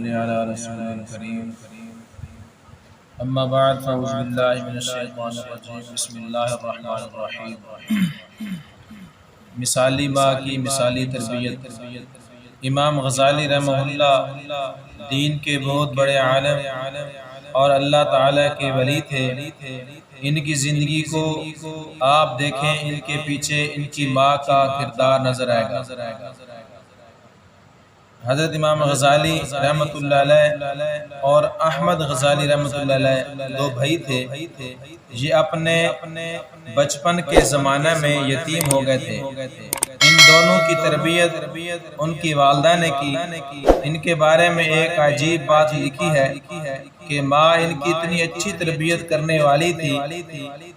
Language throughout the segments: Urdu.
صل على رسول الكريم اما بعد فاعوذ باللہ من الشیطان الرجیم بسم اللہ الرحمن الرحیم۔ مثالی ماں کی مثالی تربیت۔ امام غزالی رحمہ اللہ دین کے بہت بڑے عالم اور اللہ تعالیٰ کے ولی تھے۔ ان کی زندگی کو آپ دیکھیں، ان کے پیچھے ان کی ماں کا کردار نظر آئے گا۔ حضرت امام غزالی رحمۃ اللہ علیہ اور احمد غزالی رحمۃ اللہ علیہ دو بھائی تھے۔ یہ اپنے بچپن کے زمانہ میں یتیم ہو گئے تھے۔ ان دونوں کی تربیت ان کی والدہ نے کی۔ ان کے بارے میں ایک عجیب بات لکھی ہے کہ ماں ان کی اتنی اچھی تربیت کرنے والی تھی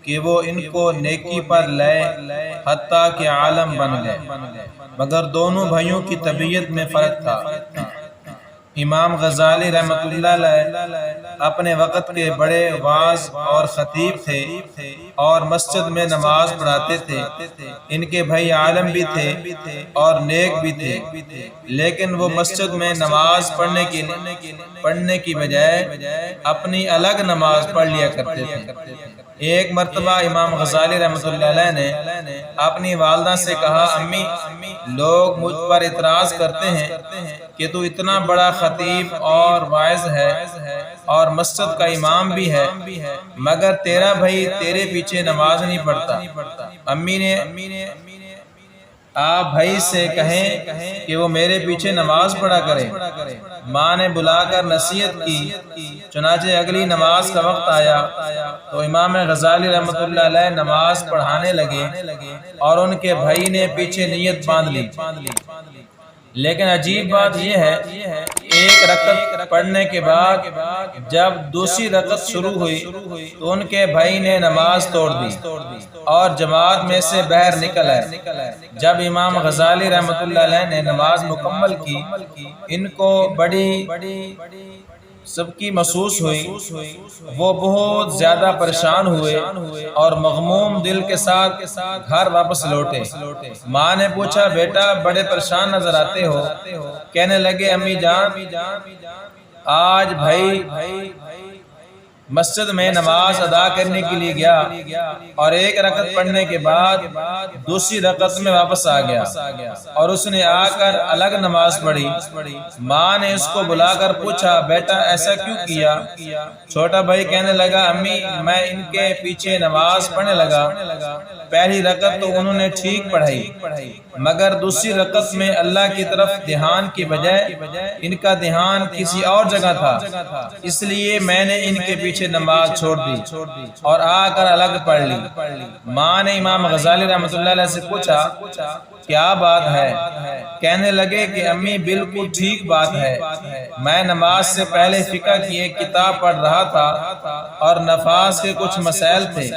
کہ وہ ان کو نیکی پر لائے حتیٰ کہ عالم بن گئے، مگر دونوں بھائیوں کی طبیعت میں فرق تھا۔ امام غزالی رحمۃ اللہ علیہ اپنے وقت کے بڑے واعظ اور خطیب تھے اور مسجد میں نماز پڑھاتے تھے۔ ان کے بھائی عالم بھی تھے اور نیک بھی تھے، لیکن وہ مسجد میں نماز پڑھنے کی بجائے اپنی الگ نماز پڑھ لیا کرتے تھے۔ ایک مرتبہ امام غزالی رحمۃ اللہ علیہ نے اپنی والدہ سے کہا، امی، لوگ مجھ پر اعتراض کرتے ہیں کہ تو اتنا بڑا خطیب اور واعظ ہے اور مسجد کا امام بھی ہے، مگر تیرا بھائی تیرے پیچھے نماز نہیں پڑھتا۔ امی نے آپ بھائی سے کہیں کہ وہ میرے پیچھے نماز پڑھا کرے۔ ماں نے بلا کر نصیحت کی۔ چنانچہ اگلی نماز کا وقت آیا تو امام غزالی رحمۃ اللہ علیہ نماز پڑھانے لگے اور ان کے بھائی نے پیچھے نیت باندھ لی۔ لیکن عجیب بات یہ ہے، ایک رکعت پڑھنے کے بعد جب دوسری رکعت شروع ہوئی تو ان کے بھائی نے نماز توڑ دی اور جماعت میں سے باہر نکل آئے۔ جب امام غزالی رحمۃ اللہ علیہ نے نماز مکمل کی، ان کو بڑی سب کی محسوس ہوئی۔ وہ بہت زیادہ پریشان ہوئے اور مغموم دل کے ساتھ گھر واپس لوٹے۔ ماں نے پوچھا، بیٹا بڑے پریشان نظر آتے ہو؟ کہنے لگے، امی جان، آج بھائی مسجد میں نماز ادا کرنے کے لیے گیا اور ایک رکعت پڑھنے کے بعد دوسری رکعت میں واپس آ گیا اور اس نے آ کر الگ نماز پڑھی۔ ماں نے اس کو بلا کر پوچھا، بیٹا ایسا کیوں کیا؟ چھوٹا بھائی کہنے لگا، امی، میں ان کے پیچھے نماز پڑھنے لگا۔ پہلی رکعت تو انہوں نے ٹھیک پڑھائی، مگر دوسری رکعت میں اللہ کی طرف دھیان کی بجائے ان کا دھیان کسی اور جگہ تھا، اس لیے میں نے ان کے پیچھے نماز چھوڑ دی اور آ کر الگ پڑھ لی۔ ماں نے امام غزالی رحمۃ اللہ علیہ سے پوچھا، کیا بات ہے؟ کہنے لگے کہ امی، بالکل ٹھیک بات ہے۔ میں نماز سے پہلے فقہ کی ایک کتاب پڑھ رہا تھا اور نفاس کے کچھ مسائل تھے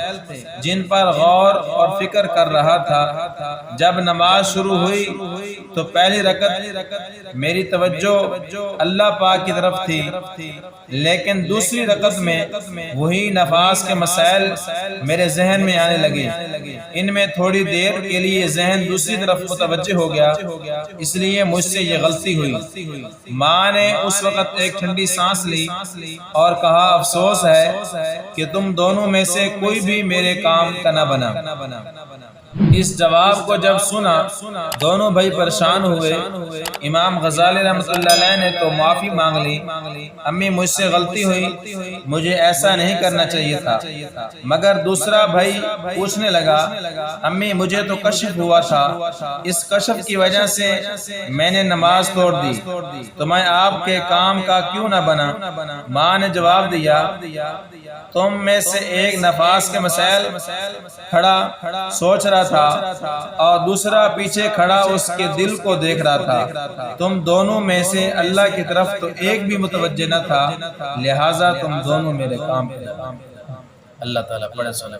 جن پر غور اور فکر کر رہا تھا۔ جب نماز شروع ہوئی تو پہلی رکعت میری توجہ اللہ پاک کی طرف تھی، لیکن دوسری رکعت میں وہی نفاس کے مسائل میرے ذہن میں آنے لگے۔ ان میں تھوڑی دیر کے لیے ذہن دوسری طرف متوجہ ہو گیا، اس لیے مجھ سے یہ غلطی ہوئی۔ ماں نے اس وقت ایک ٹھنڈی سانس لی اور کہا، افسوس ہے کہ تم دونوں میں سے کوئی بھی میرے کام کا نہ بنا۔ اس جواب کو جب سنا دونوں بھائی پریشان ہوئے۔ امام غزالی رحمۃ اللہ علیہ نے تو معافی مانگ لی، امی مجھ سے غلطی ہوئی، مجھے ایسا نہیں کرنا چاہیے تھا۔ مگر دوسرا بھائی پوچھنے لگا، امی مجھے تو کشف ہوا تھا، اس کشف کی وجہ سے میں نے نماز توڑ دی، تو میں آپ کے کام کا کیوں نہ بنا؟ ماں نے جواب دیا، تم میں سے ایک نفاس کے مسائل کھڑا سوچ رہا تھا اور دوسرا پیچھے کھڑا اس کے دل کو دیکھ رہا تھا۔ تم دونوں میں سے اللہ کی طرف تو ایک بھی متوجہ نہ تھا، لہٰذا تم دونوں میرے کام پہ۔ اللہ تعالیٰ پڑھے سنے